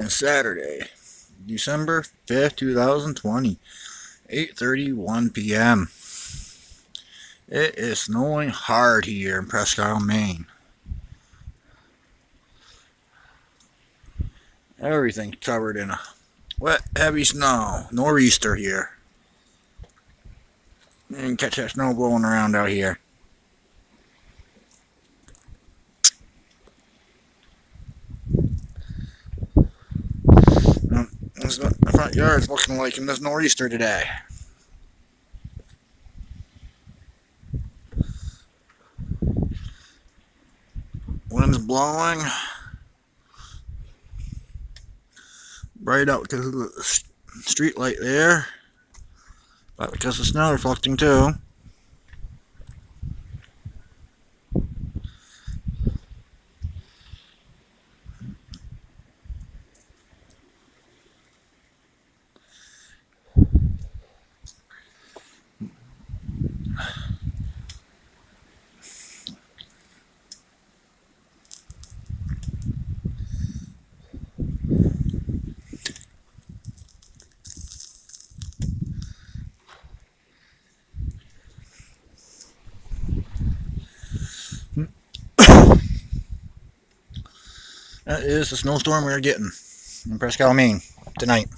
And Saturday, December 5th, 2020, 8:31 p.m. It is snowing hard here in Presque Isle, Maine. Everything's covered in a wet, heavy snow. Nor'easter here. You can catch that snow blowing around out here. That's what the front yard's looking like in this nor'easter today. Wind's blowing. Bright out because of the street light there. But because of snow reflecting too. That is the snowstorm we're getting in Presque Isle, Maine tonight.